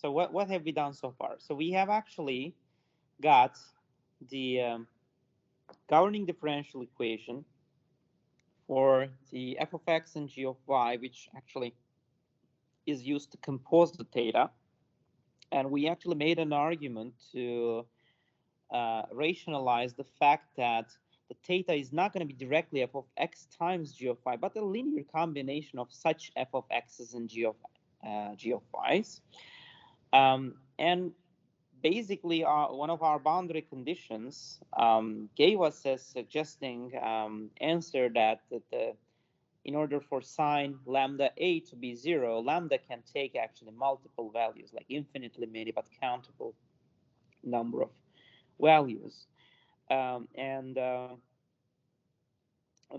So what have we done so far? So we have actually got the governing differential equation for the f of x and g of y, which actually is used to compose the theta. And we actually made an argument to rationalize the fact that the theta is not going to be directly f of x times g of y, but a linear combination of such f of x's and g of y's. And basically, one of our boundary conditions gave us a suggesting answer that in order for sine lambda a to be 0, lambda can take actually multiple values, like infinitely many but countable number of values. And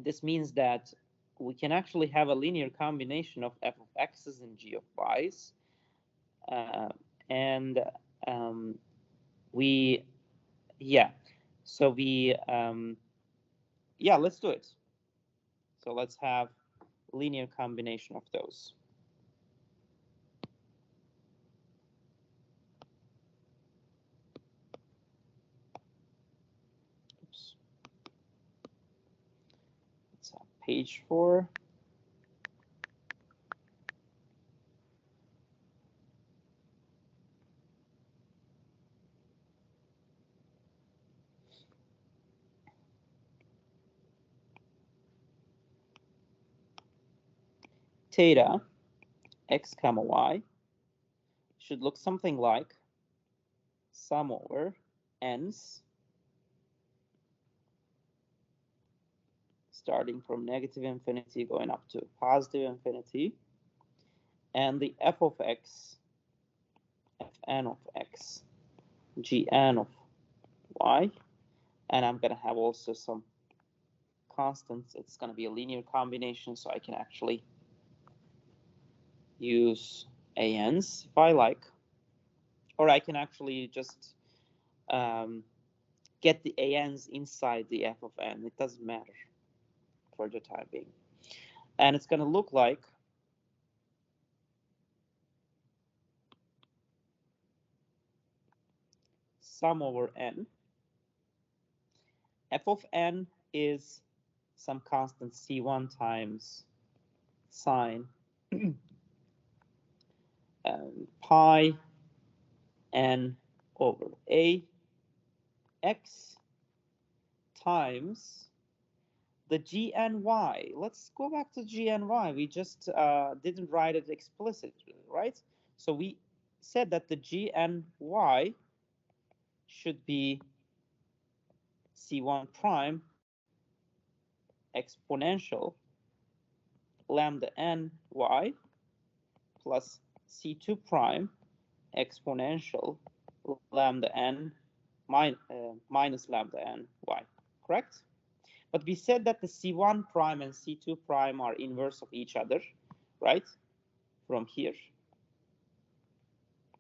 this means that we can actually have a linear combination of f of x's and g of y's. And we, yeah, so we, yeah, let's do it. So let's have linear combination of those. Oops. Let's have page 4. Theta x comma y should look something like sum over n's starting from negative infinity going up to positive infinity, and the f of x, fn of x, gn of y, and I'm going to have also some constants. It's going to be a linear combination, so I can actually use ANs if I like, or I can actually just get the ANs inside the f of n. It doesn't matter for the time being. And it's going to look like sum over n. F of n is some constant c1 times sine pi n over a x times the gny. Let's go back to gny. We just didn't write it explicitly, right? So we said that the gny should be c1 prime exponential lambda n y plus c2 prime exponential lambda n minus lambda n y, correct? But we said that the c1 prime and c2 prime are inverse of each other, right? From here.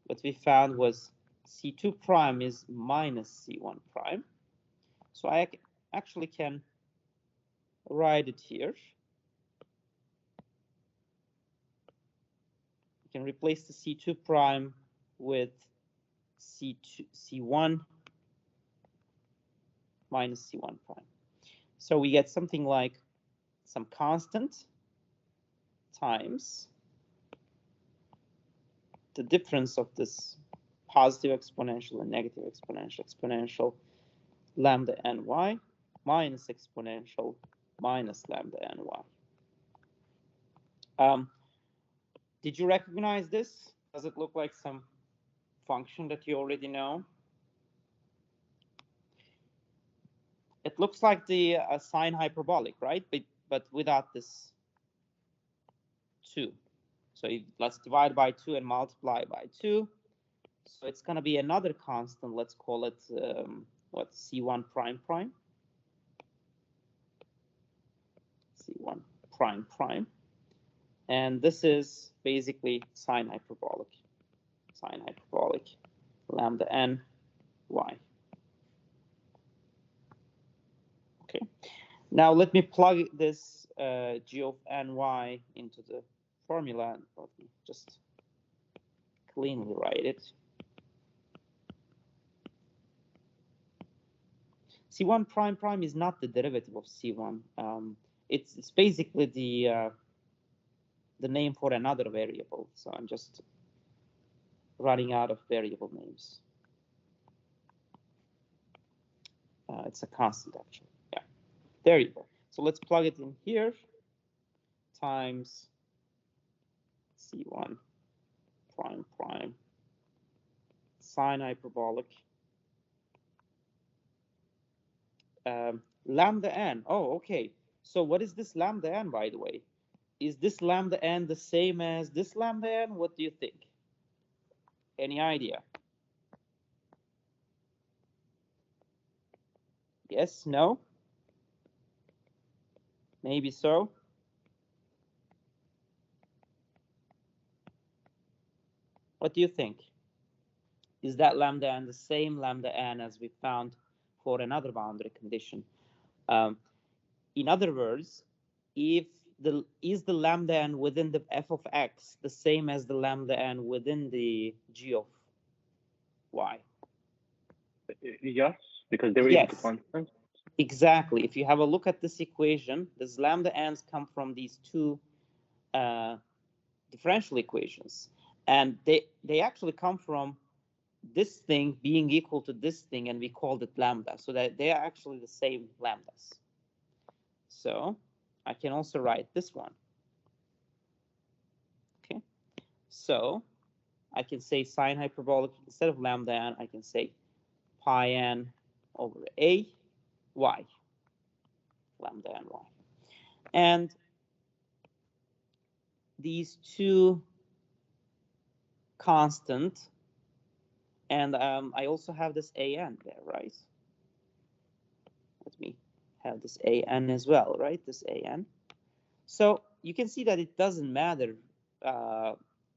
What we found was c2 prime is minus c1 prime. So I actually can write it here. You can replace the c2 prime with c1 minus c1 prime. So we get something like some constant times the difference of this positive exponential and negative exponential lambda ny minus exponential minus lambda ny. Did you recognize this? Does it look like some function that you already know? It looks like the sine hyperbolic, right? But without this 2. So let's divide by 2 and multiply by 2. So it's going to be another constant. Let's call it what, c1 prime prime. c1 prime prime. And this is basically sine hyperbolic lambda n y. Okay. Now let me plug this g of ny into the formula. Let me just cleanly write it. C1 prime prime is not the derivative of C1. It's basically the name for another variable. So I'm just running out of variable names. It's a constant actually. Yeah, there you go. So let's plug it in here. Times C1 prime prime sine hyperbolic lambda n. Oh, okay. So what is this lambda n, by the way? Is this lambda n the same as this lambda n? What do you think? Any idea? Yes, no? Maybe so? What do you think? Is that lambda n the same lambda n as we found for another boundary condition? In other words, is the lambda n within the f of x the same as the lambda n within the g of y? Yes, because they're equal to constants. Exactly. If you have a look at this equation, these lambda n's come from these two differential equations, and they actually come from this thing being equal to this thing, and we called it lambda, so that they are actually the same lambdas. So I can also write this one. Okay, so I can say sine hyperbolic, instead of lambda n, I can say pi n over a y, lambda n y. And these two constant, and I also have this an there, right? Let me have this an as well, right? This an. So you can see that it doesn't matter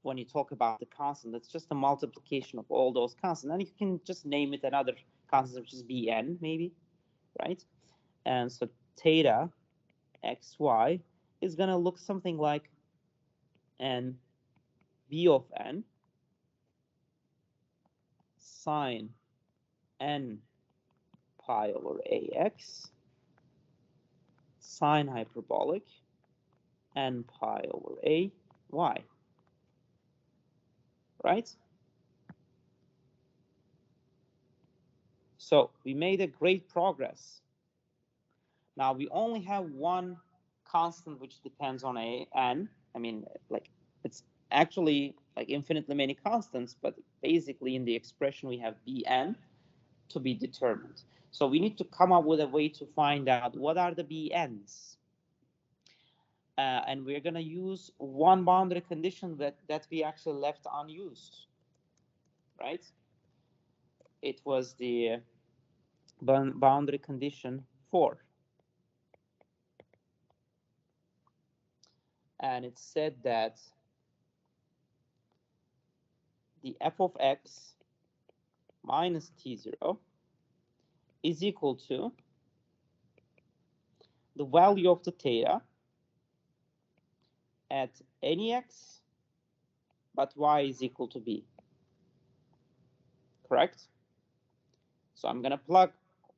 when you talk about the constant. It's just a multiplication of all those constants, and you can just name it another constant, which is bn maybe, right? And so theta xy is going to look something like n b of n sine n pi over ax sine hyperbolic n pi over a y, right? So we made a great progress. Now we only have one constant which depends on a n. I mean, like, it's actually like infinitely many constants, but basically in the expression we have bn to be determined. So we need to come up with a way to find out what are the bn's. And we're going to use one boundary condition that we actually left unused, right? It was the boundary condition 4. And it said that the f of x minus t0 is equal to the value of the theta at any x, but y is equal to b. Correct? So I'm going to plug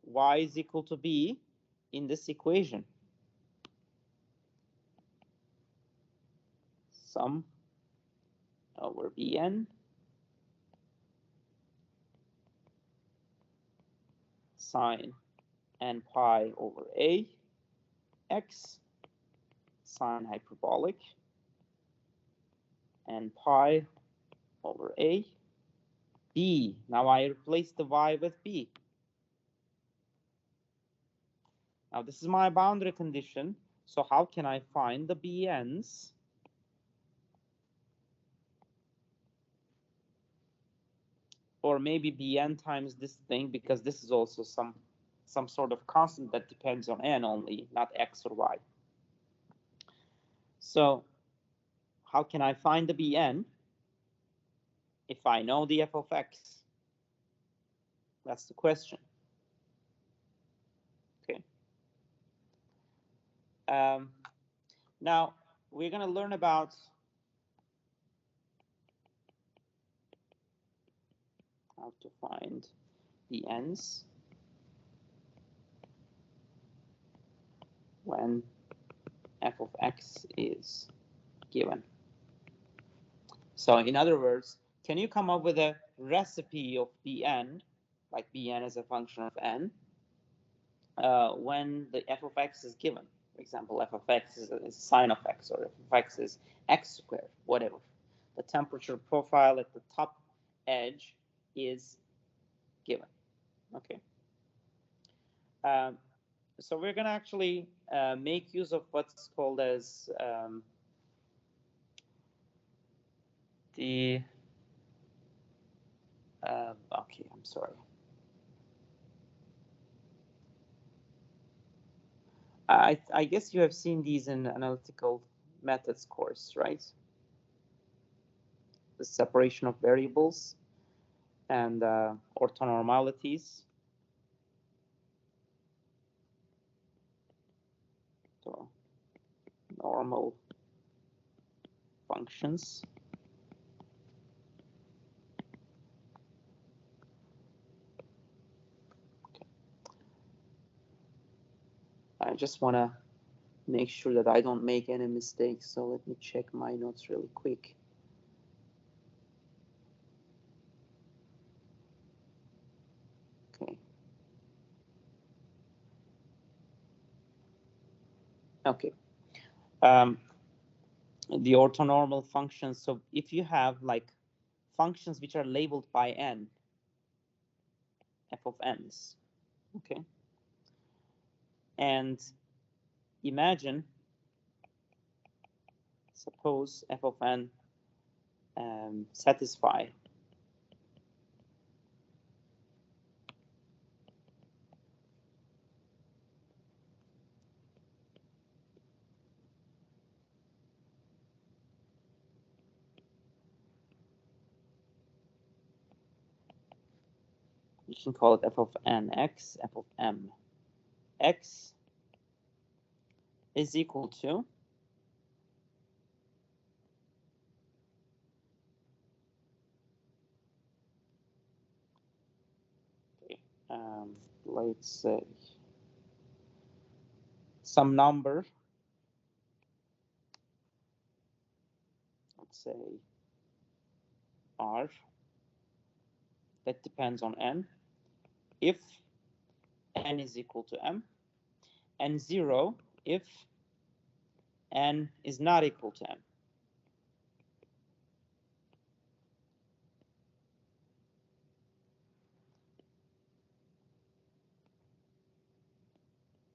y is equal to b in this equation. Sum over bn sine n pi over a x sine hyperbolic n pi over a b. Now I replace the y with b. Now this is my boundary condition. So how can I find the bn's? Or maybe bn times this thing, because this is also some sort of constant that depends on n only, not x or y. So how can I find the bn if I know the f of x? That's the question. Okay. Now we're going to learn about how to find the n's when f of x is given. So in other words, can you come up with a recipe of Bn, like Bn as a function of n, when the f of x is given? For example, f of x is sine of x, or f of x is x squared, whatever. The temperature profile at the top edge is given. Okay. So we're going to actually make use of what's called as the okay, I'm sorry. I guess you have seen these in analytical methods course, right? The separation of variables and orthonormalities. So normal functions. Okay. I just want to make sure that I don't make any mistakes. So let me check my notes really quick. Okay. Okay. The orthonormal functions. So if you have like functions which are labeled by n, f of n's, okay, and imagine, suppose f of n satisfy you can call it f of nx, f of m. X is equal to let's say some number, let's say r, that depends on n, if n is equal to m, and 0 if n is not equal to m.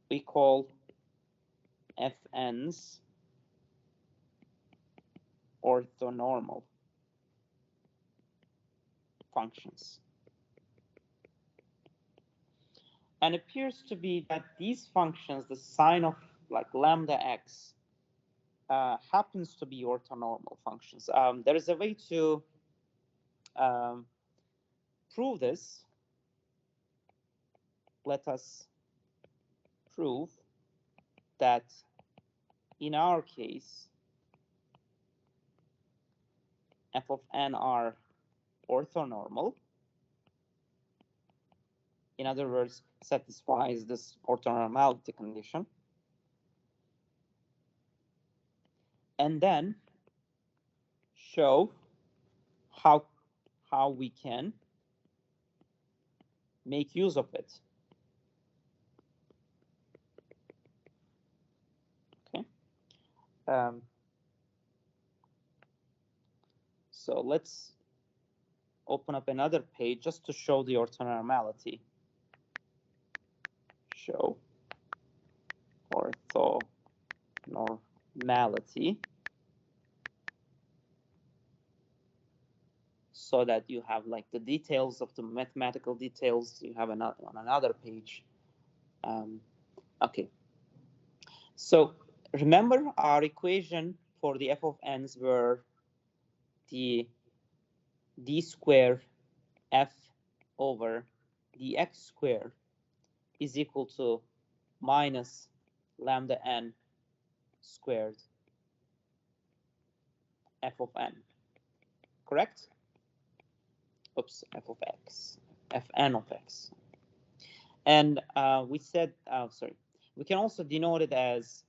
We call fn's orthonormal functions. And it appears to be that these functions, the sine of like lambda x, happens to be orthonormal functions. There is a way to prove this. Let us prove that in our case, f of n are orthonormal. In other words, satisfies this orthonormality condition. And then show how we can make use of it. Okay. So let's open up another page just to show the orthonormality. Show orthonormality, so that you have like the details of the mathematical details you have on another page. Okay, so remember our equation for the f of n's were the d squared f over dx squared is equal to minus lambda n squared f of n, correct? oops, f of x, fn of x. And we said, sorry, we can also denote it as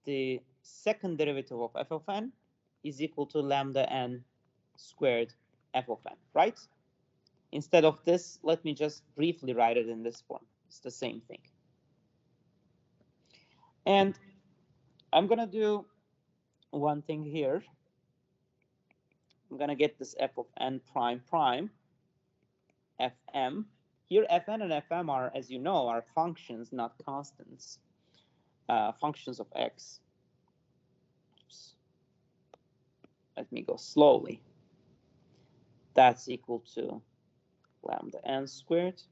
the second derivative of f of n is equal to lambda n squared f of n, right? Instead of this, let me just briefly write it in this form. It's the same thing. And I'm going to do one thing here. I'm going to get this f of n prime prime fm. Here fn and fm are, as you know, are functions, not constants. Functions of x. Oops. Let me go slowly. That's equal to lambda n squared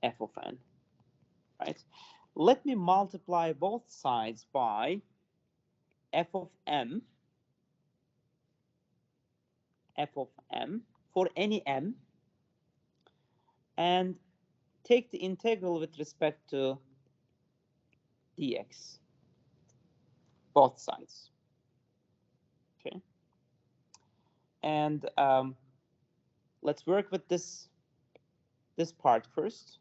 f of n, right? Let me multiply both sides by f of m for any m, and take the integral with respect to dx, both sides. Okay, and let's work with this part first.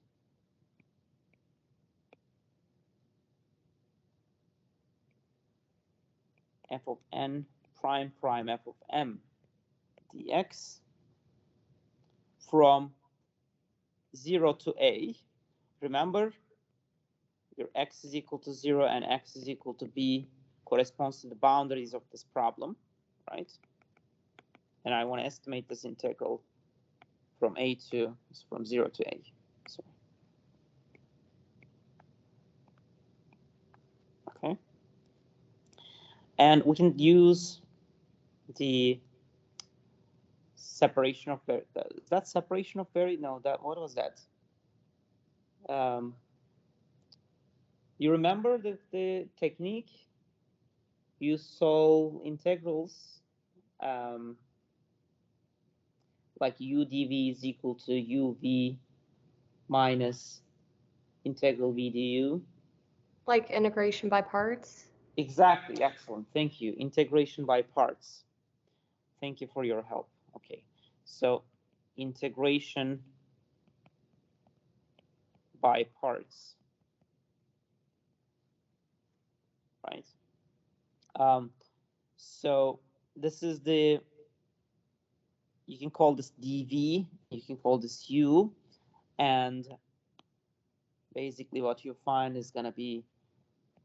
F of n prime prime f of m dx from 0 to a. Remember, your x is equal to 0 and x is equal to b corresponds to the boundaries of this problem, right? And I want to estimate this integral from a to, from 0 to a. Sorry. Okay. And we can use the separation of that separation of very, no, that, what was that? You remember the technique? You solve integrals like u dv is equal to uv minus integral v du. Like integration by parts? Exactly, excellent, thank you. Integration by parts. Thank you for your help. Okay, so integration by parts, right? So this is the, you can call this dv, you can call this u, and basically what you find is going to be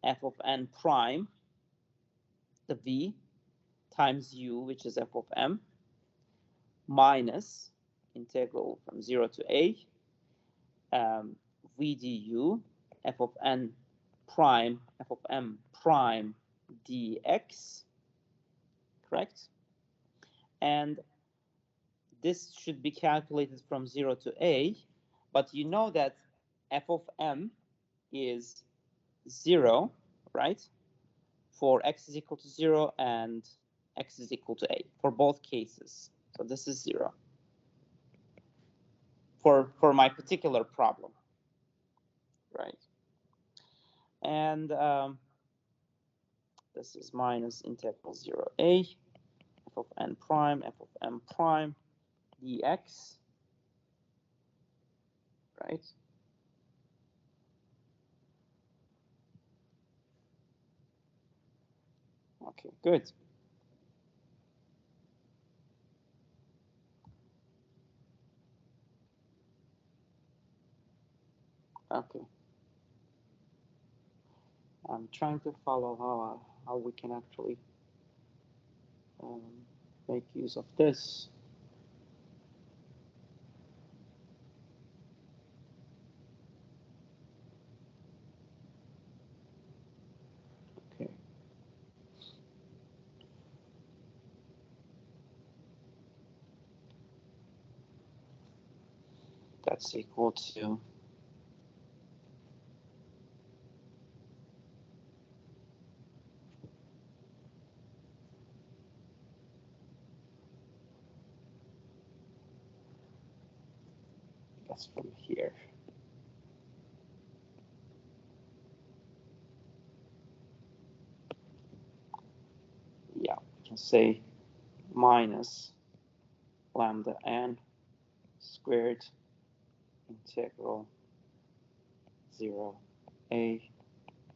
f of n prime, the v, times u, which is f of m, minus integral from 0 to a, v du, f of n prime, f of m prime dx, correct? And this should be calculated from 0 to a, but you know that f of m is 0, right? For x is equal to 0 and x is equal to a for both cases. So this is 0 for my particular problem, right? And this is minus integral 0a f of n prime f of m prime dx, right? Okay, good. Okay. I'm trying to follow how we can actually make use of this. Okay. That's equal to from here. Yeah, we can say minus lambda n squared integral 0 a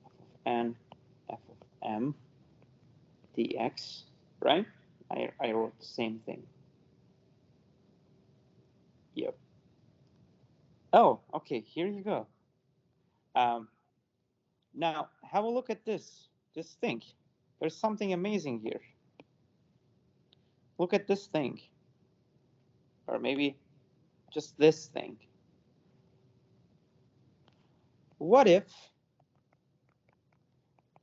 f of n f of m dx, right? I wrote the same thing. Yep. Oh, okay, here you go. Now, have a look at this. Just think. There's something amazing here. Look at this thing. Or maybe just this thing. What if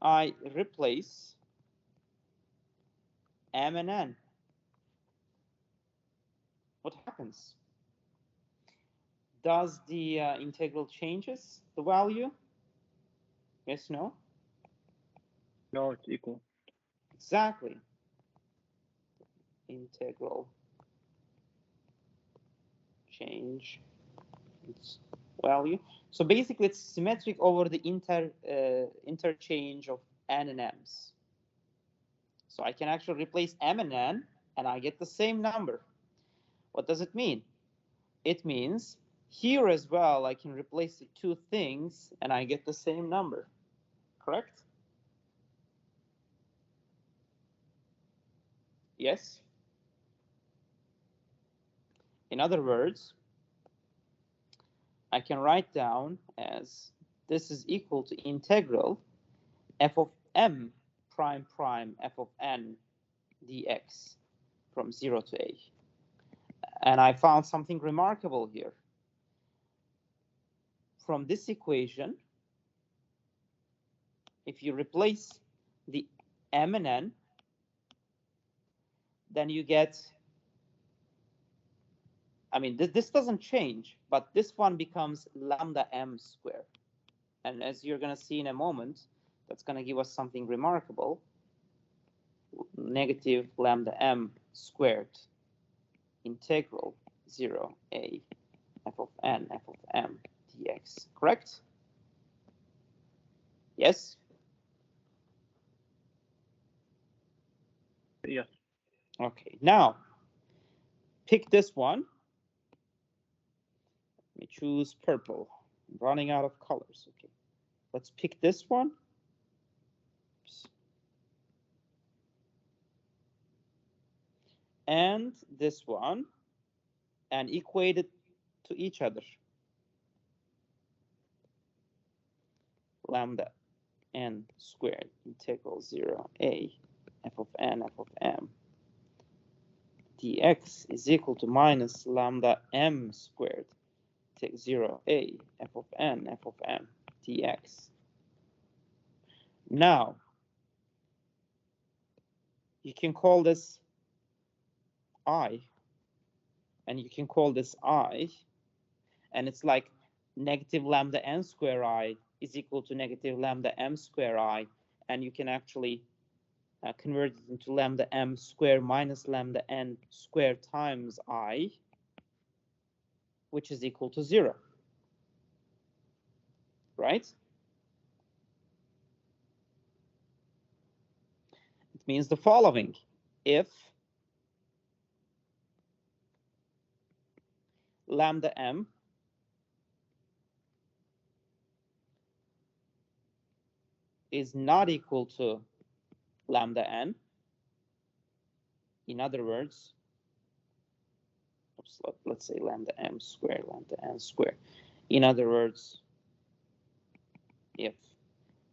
I replace m and n? What happens? Does the integral changes the value? Yes, no? No, it's equal. Exactly. Integral change its value. So basically, it's symmetric over the interchange of n and m's. So I can actually replace m and n, and I get the same number. What does it mean? It means here as well, I can replace the two things, and I get the same number. Correct? Yes? In other words, I can write down as this is equal to integral f of m prime prime f of n dx from 0 to a. And I found something remarkable here. From this equation, if you replace the m and n, then you get, I mean, this doesn't change, but this one becomes lambda m squared. And as you're going to see in a moment, that's going to give us something remarkable. Negative lambda m squared integral 0 a f of n f of m dx. Correct? Yes? Yes. Okay, now pick this one. Let me choose purple. I'm running out of colors. Okay, let's pick this one. Oops. And this one, and equate it to each other. Lambda n squared integral 0 a f of n f of m dx is equal to minus lambda m squared take 0 a f of n f of m dx. Now, you can call this I, and you can call this I, and it's like negative lambda n square I is equal to negative lambda m square I, and you can actually convert it into lambda m square minus lambda n square times I, which is equal to 0, right? It means the following. If lambda m is not equal to lambda n, in other words, let's say lambda m squared, lambda n squared. In other words, if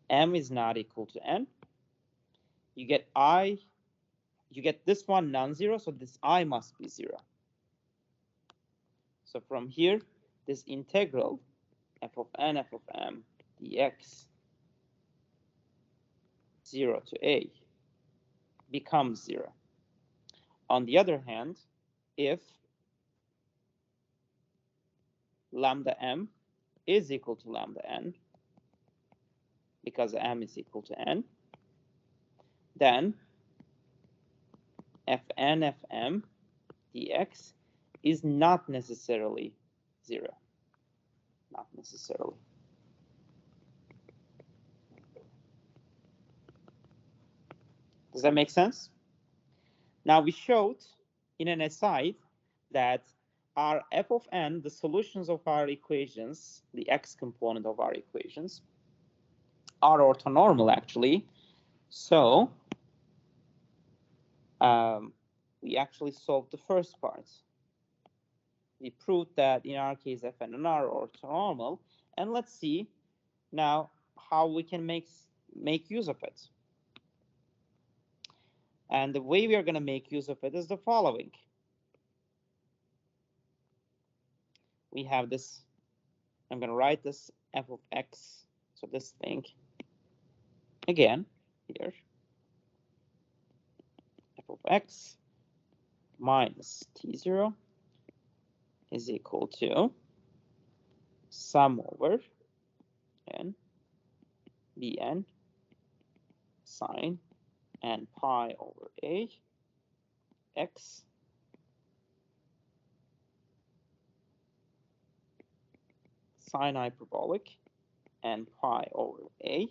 m is not equal to n, you get I, you get this one non-zero, so this I must be 0. So from here, this integral f of n f of m dx 0 to a becomes 0. On the other hand, if lambda m is equal to lambda n, because m is equal to n, then fn fm dx is not necessarily 0. Not necessarily. Does that make sense? Now, we showed in an aside that our f of n, the solutions of our equations, the x component of our equations, are orthonormal actually. So we actually solved the first part. We proved that in our case f and n are orthonormal, and let's see now how we can make use of it. And the way we are going to make use of it is the following. We have this, I'm going to write this f of x, so this thing again here, f of x minus t0 is equal to sum over n bn sine n pi over a x sine hyperbolic n pi over a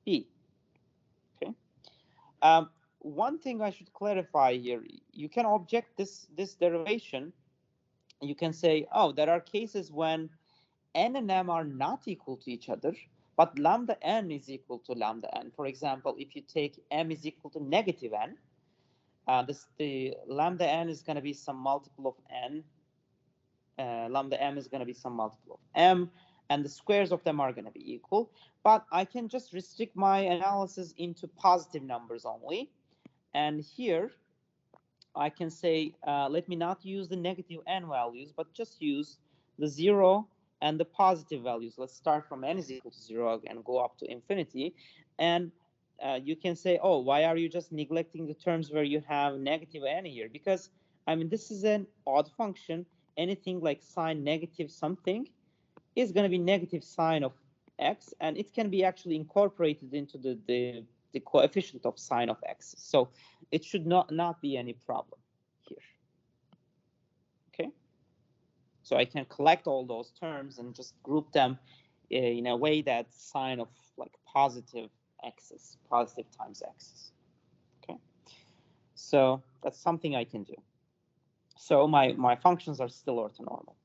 b. Okay. One thing I should clarify here, you can object this derivation. You can say, oh, there are cases when n and m are not equal to each other, but lambda n is equal to lambda n. For example, if you take m is equal to negative n, the lambda n is going to be some multiple of n. Lambda m is going to be some multiple of m, and the squares of them are going to be equal. But I can just restrict my analysis into positive numbers only. And here, I can say, let me not use the negative n values, but just use the 0 and the positive values. Let's start from n is equal to 0 and go up to infinity. And you can say, oh, why are you just neglecting the terms where you have negative n here? Because, I mean, this is an odd function. Anything like sine negative something is going to be negative sine of x, and it can be actually incorporated into the coefficient of sine of x. So it should not be any problem here. Okay. So I can collect all those terms and just group them in a way that sine of like positive x's, positive times x's. Okay. So that's something I can do. So my functions are still orthonormal.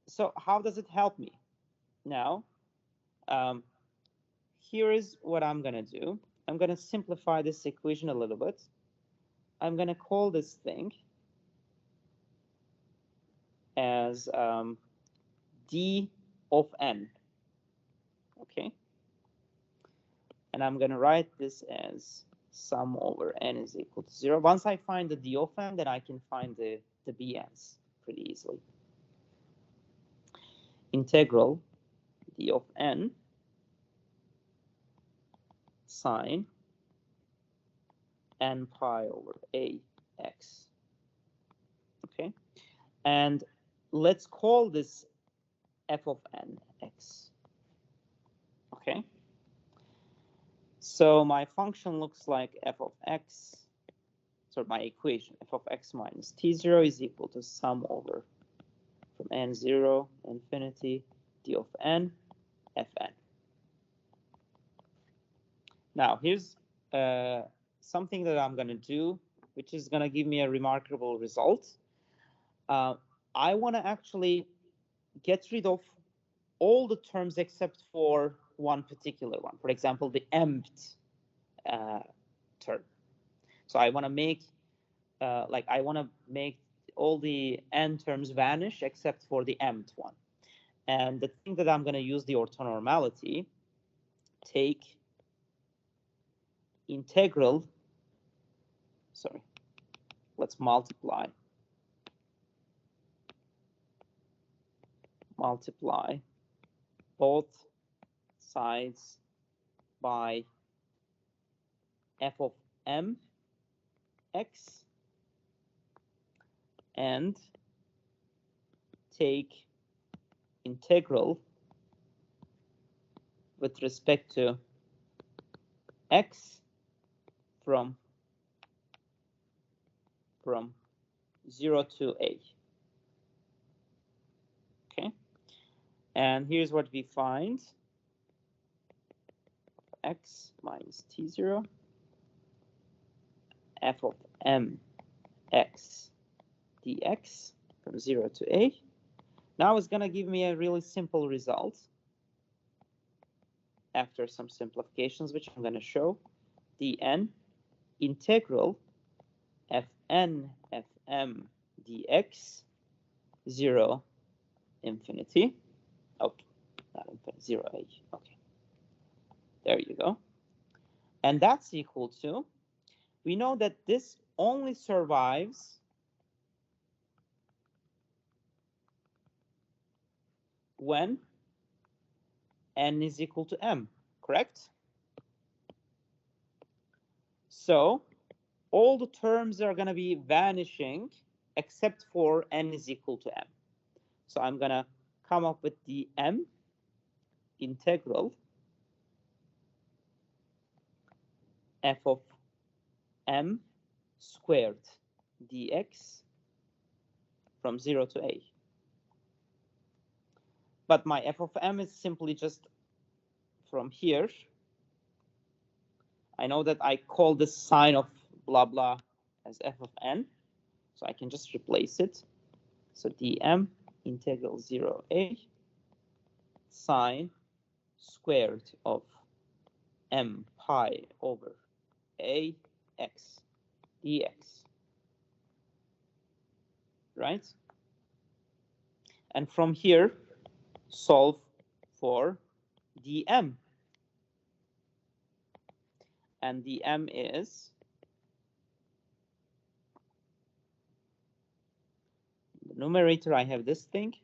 So how does it help me? Now, here is what I'm going to do. I'm going to simplify this equation a little bit. I'm going to call this thing as d of n. Okay. And I'm going to write this as sum over n is equal to 0. Once I find the d of n, then I can find the bn's pretty easily. Integral d of n sine n pi over a x. Okay. And let's call this f of n x. Okay. So my function looks like f of x, so my equation, f of x minus t0 is equal to sum over from n0 infinity d of n fn. Now here's something that I'm going to do, which is going to give me a remarkable result. I want to actually get rid of all the terms except for one particular one. For example, the mth term. So I want to make I want to make all the n terms vanish except for the mth one. And the thing that I'm going to use the orthonormality, take integral, sorry, let's multiply both sides by f of m x and take integral with respect to x from 0 to a. Okay, and here's what we find: x minus t0 f of m x dx from 0 to a. Now it's going to give me a really simple result after some simplifications, which I'm going to show. Dn integral fn fm dx 0 infinity. Okay, not infinity, 0 a. Okay, there you go. And that's equal to, we know that this only survives when n is equal to m, correct? So all the terms are going to be vanishing except for n is equal to m. So I'm going to come up with the m integral f of m squared dx from 0 to a. But my f of m is simply just from here. I know that I call this sign of blah blah as f of n, so I can just replace it. So dm integral 0a sine squared of m pi over a x dx, right? And from here, solve for dm. And dm is the numerator, I have this thing,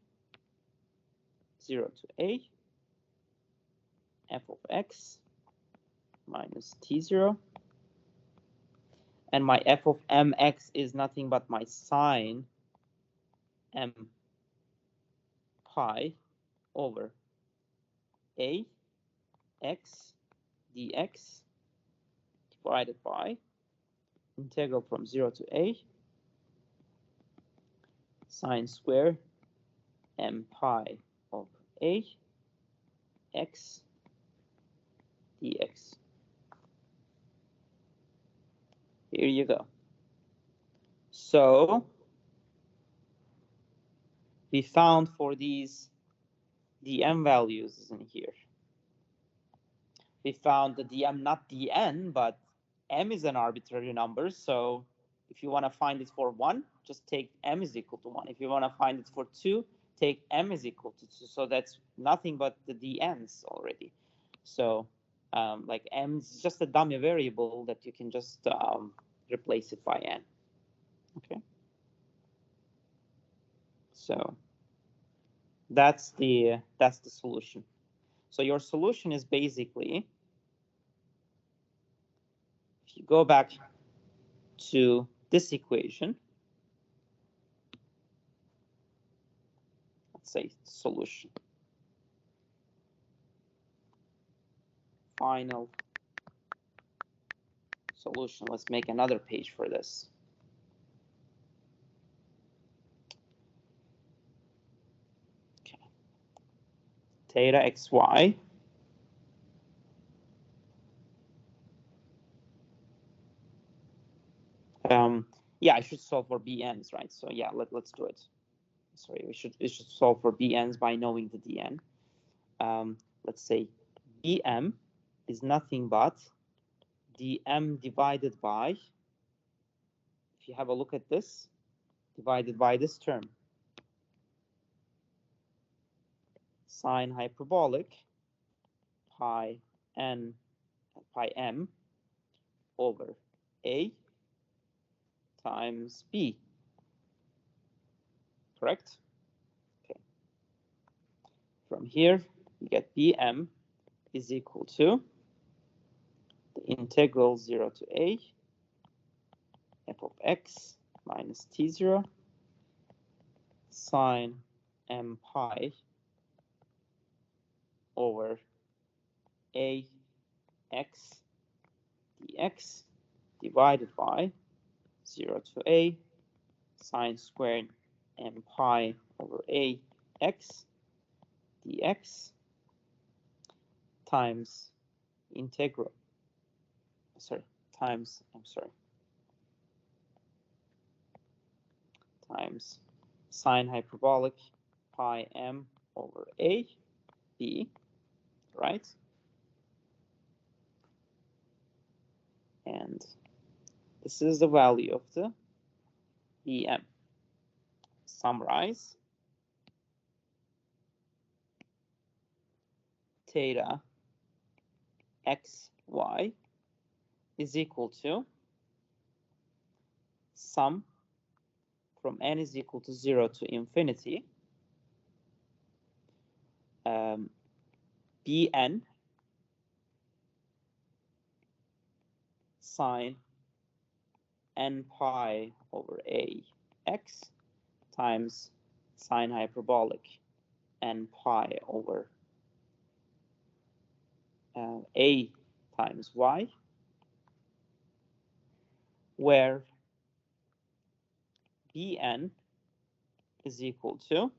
0 to a f of x minus t0. And my f of mx is nothing but my sine m pi over a x dx divided by integral from 0 to a sine square m pi of a x dx. Here you go. So we found for these dm values in here. We found the dm, not dn, but m is an arbitrary number. So if you want to find it for 1, just take m is equal to 1. If you want to find it for 2, take m is equal to 2. So that's nothing but the dn's already. So like m is just a dummy variable that you can just replace it by n. Okay. So that's the solution. So your solution is basically, if you go back to this equation, let's say solution, final solution. Let's make another page for this. Okay. Theta xy yeah, I should solve for bn's, right? So yeah, let's do it. Sorry, we should solve for bn's by knowing the dn. Let's say bm is nothing but dm divided by, if you have a look at this, divided by this term, sine hyperbolic pi n pi m over a times b, correct? Okay. From here, you get bm is equal to the integral 0 to a f of x minus t0 sine m pi over a x dx divided by 0 to a sine squared m pi over a x dx times integral, times times sine hyperbolic pi m over a b, right? And this is the value of the Bm. Summarize theta xy is equal to sum from n is equal to 0 to infinity Bn sine n pi over a x times sine hyperbolic n pi over a times y, where Bn is equal to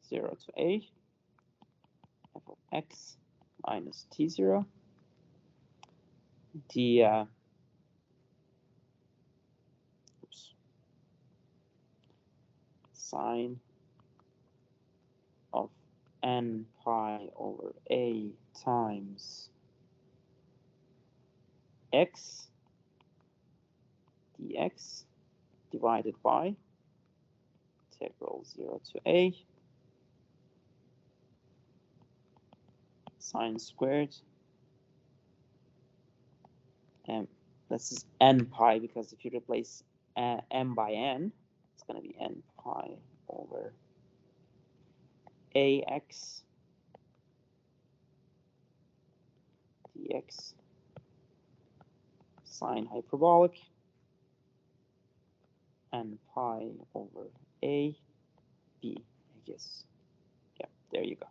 zero to a f of x minus t0 d sine of n pi over a times x dx divided by integral 0 to a sine squared m. This is n pi, because if you replace m by n, it's going to be n pi over ax dx sine hyperbolic n pi over a b, I guess. Yeah, there you go.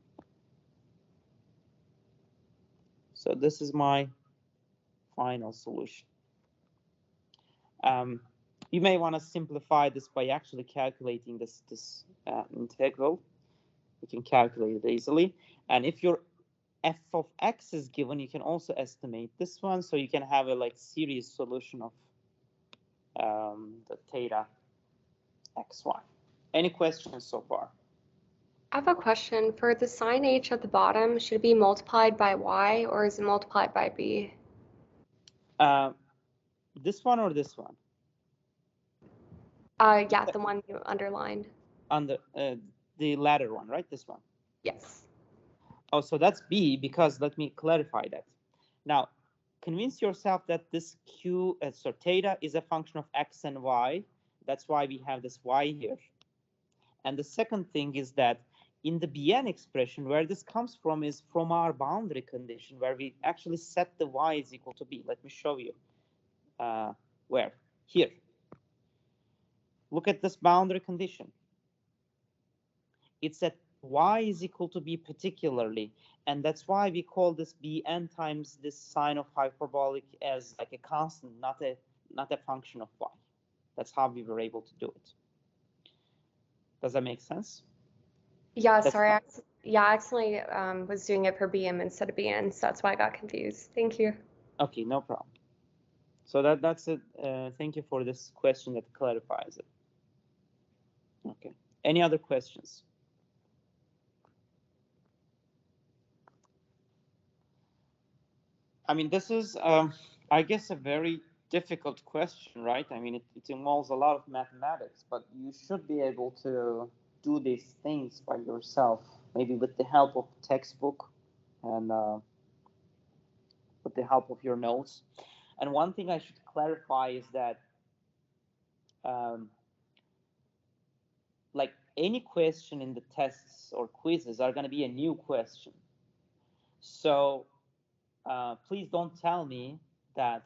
So this is my final solution. You may want to simplify this by actually calculating this integral. You can calculate it easily. And if your f of x is given, you can also estimate this one, so you can have a like series solution of the theta xy. Any questions so far? I have a question. For the sine h at the bottom, should it be multiplied by y or is it multiplied by b? This one or this one? Yeah, the one you underlined. On the latter one, right? This one. Yes. Oh, so that's b, because let me clarify that. Now, convince yourself that this q, so theta is a function of x and y. That's why we have this y here. And the second thing is that in the Bn expression, where this comes from is from our boundary condition, where we actually set the y is equal to b. Let me show you. Where? Here. Look at this boundary condition. It's that y is equal to b particularly, and that's why we call this Bn times this sine of hyperbolic as like a constant, not a function of y. That's how we were able to do it. Does that make sense? Yeah, sorry. I accidentally was doing it for bm instead of bn, so that's why I got confused. Thank you. Okay, no problem. So that's it. Thank you for this question that clarifies it. Okay. Any other questions? I mean, this is, I guess, a very difficult question, right? I mean, it involves a lot of mathematics, but you should be able to do these things by yourself, maybe with the help of textbook and with the help of your notes. And one thing I should clarify is that like any question in the tests or quizzes are going to be a new question. So please don't tell me that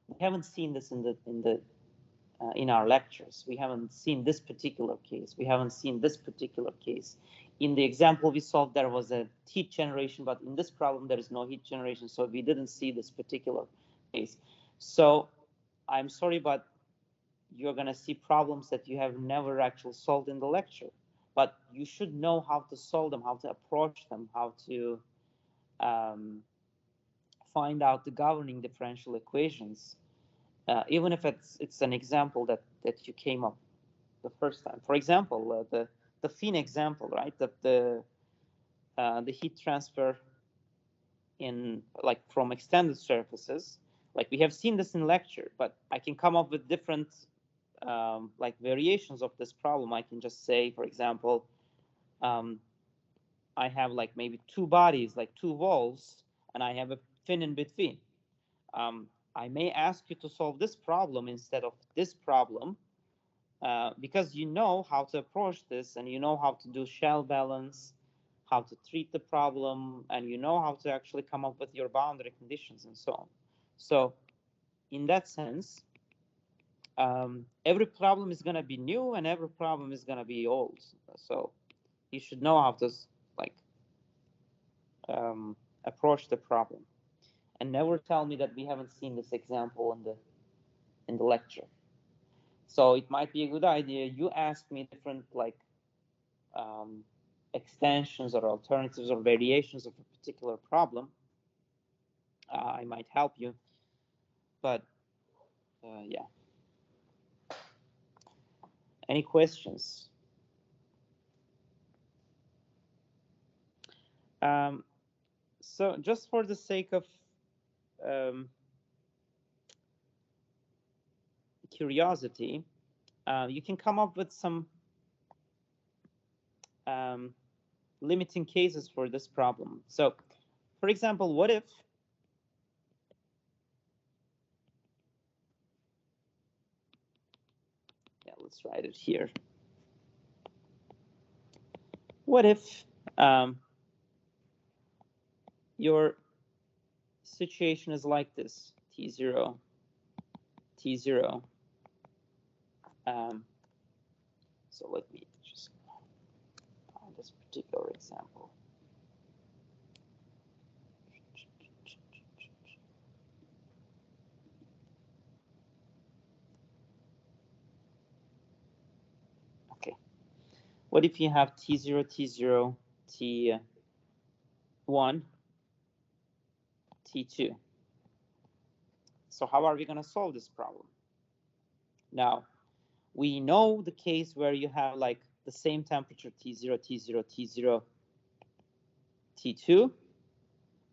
we haven't seen this in our lectures. We haven't seen this particular case. We haven't seen this particular case. In the example we solved, there was a heat generation, but in this problem, there is no heat generation. So we didn't see this particular case. So I'm sorry, but you're going to see problems that you have never actually solved in the lecture. but you should know how to solve them, how to approach them, how to find out the governing differential equations, even if it's an example that you came up the first time. For example, the Finn example, right? The heat transfer in like from extended surfaces. Like we have seen this in lecture, but I can come up with different like variations of this problem. I can just say, for example, I have like maybe two bodies, like two walls, and I have a fin in between. I may ask you to solve this problem instead of this problem, because you know how to approach this, and you know how to do shell balance, how to treat the problem, and you know how to actually come up with your boundary conditions and so on. So in that sense, every problem is going to be new and every problem is going to be old. So you should know how to like approach the problem, and never tell me that we haven't seen this example in the lecture. So it might be a good idea you ask me different like extensions or alternatives or variations of a particular problem. I might help you, but yeah. Any questions? So just for the sake of curiosity, you can come up with some limiting cases for this problem. So, for example, what if let's write it here. What if your situation is like this, T0, T0. So let me just find this particular example. Okay. What if you have T0, T0, T1, T2? So how are we going to solve this problem? Now, we know the case where you have like the same temperature T0, T0, T0, T2,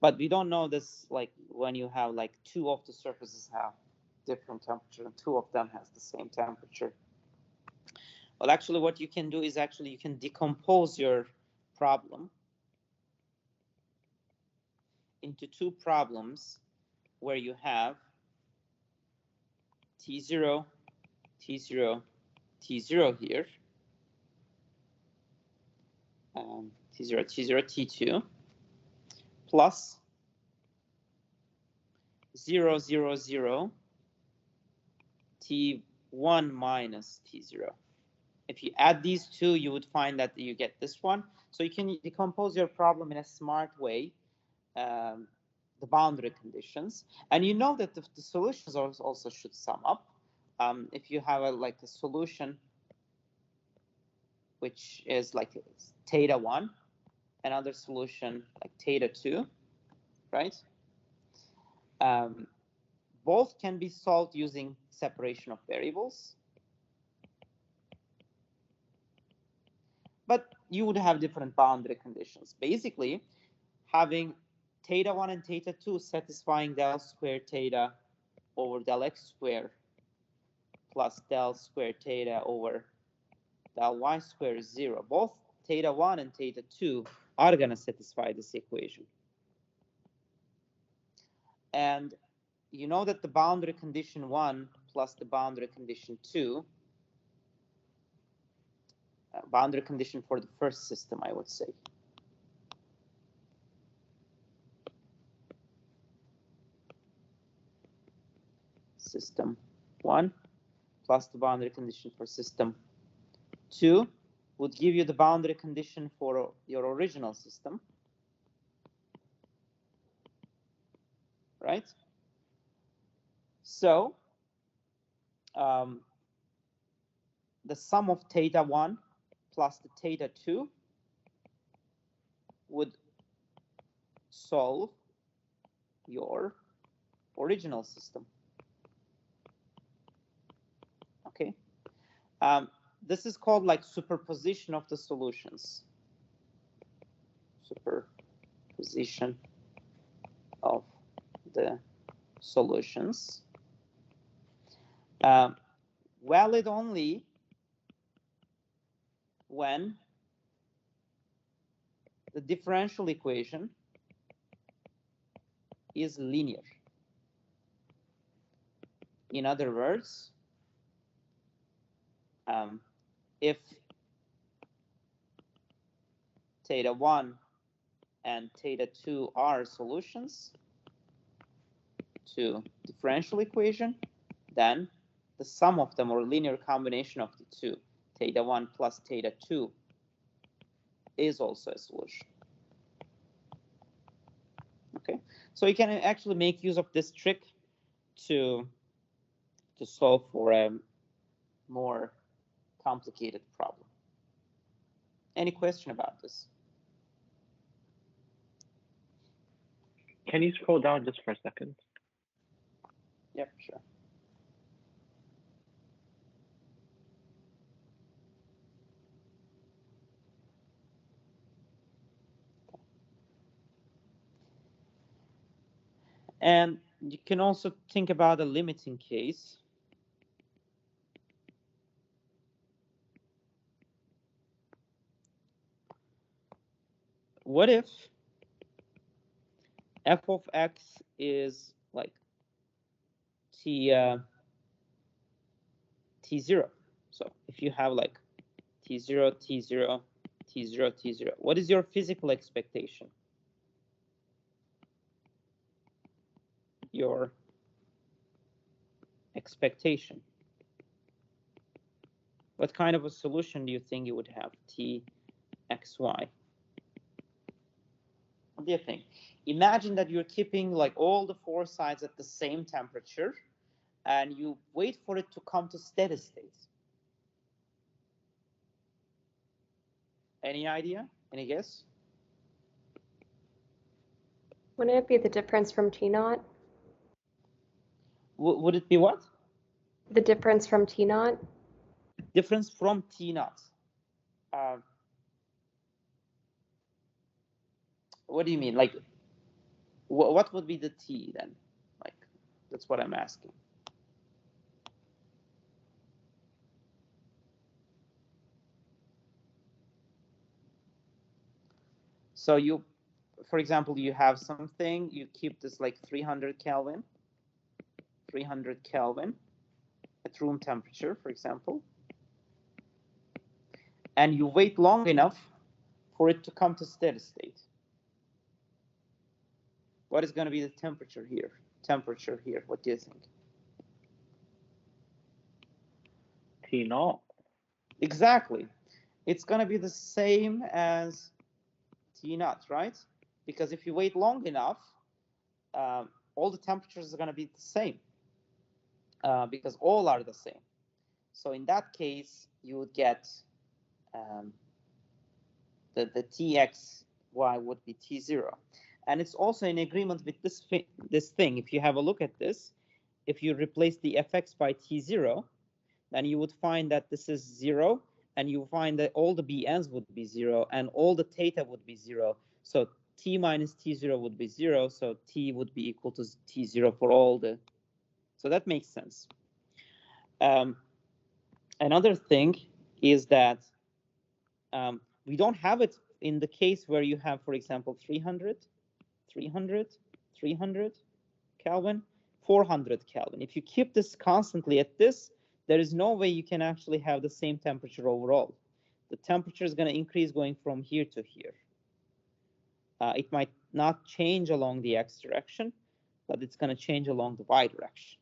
but we don't know this like when you have like two of the surfaces have different temperature and two of them has the same temperature. Well, actually what you can do is actually you can decompose your problem into two problems where you have T0, T0, T0 here, T0, T0, T2, plus 0, 0, 0, T1 minus T0. If you add these two, you would find that you get this one. So you can decompose your problem in a smart way, the boundary conditions. And you know that the solutions also should sum up. If you have like a solution which is like theta 1, another solution like theta 2, right? Both can be solved using separation of variables. But you would have different boundary conditions. Basically, having theta 1 and theta 2 satisfying del square theta over del x square plus del square theta over del y square is 0. Both theta 1 and theta 2 are going to satisfy this equation. And you know that the boundary condition 1 plus the boundary condition 2, boundary condition for the first system, I would say, system 1 plus the boundary condition for system 2 would give you the boundary condition for your original system, right? So the sum of theta 1 plus the theta 2 would solve your original system. Okay. This is called like superposition of the solutions. Superposition of the solutions. Valid only when the differential equation is linear. In other words, if theta 1 and theta 2 are solutions to differential equation, then the sum of them, or linear combination of the two, theta 1 plus theta 2, is also a solution. Okay, so you can actually make use of this trick to solve for a more complicated problem. Any question about this? Can you scroll down just for a second? Yep, sure. And you can also think about a limiting case. What if f of x is like t0? So if you have like t0, t0, t0, t0, what is your physical expectation? Your expectation. What kind of a solution do you think you would have? T, x, y. What do you think? Imagine that you're keeping like all the four sides at the same temperature, and you wait for it to come to steady state. Any idea? Any guess? Wouldn't it be the difference from T naught? Would it be what? The difference from T naught? Difference from T naught. What do you mean? Like, what would be the T then? Like, that's what I'm asking. So you, for example, you have something, you keep this like 300 Kelvin at room temperature, for example, and you wait long enough for it to come to steady state. What is going to be the temperature here? What do you think? T naught. Exactly. It's going to be the same as T naught, right? Because if you wait long enough, all the temperatures are going to be the same, because all are the same. So in that case, you would get the Txy would be T0. And it's also in agreement with this thing. If you have a look at this, if you replace the Fx by T0, then you would find that this is 0, and you find that all the Bn's would be 0, and all the theta would be 0. So T minus T0 would be 0, so T would be equal to T0 for all the... So that makes sense. Another thing is that we don't have it in the case where you have, for example, 300, 300 Kelvin, 400 Kelvin. If you keep this constantly at this, there is no way you can actually have the same temperature overall. The temperature is going to increase going from here to here. It might not change along the x direction, but it's going to change along the y direction.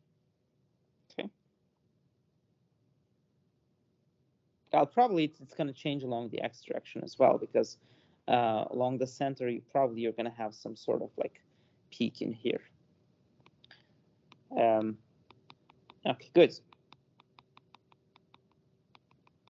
Okay. Probably it's going to change along the x direction as well, because along the center, you're going to have some sort of like peak in here. Okay, good.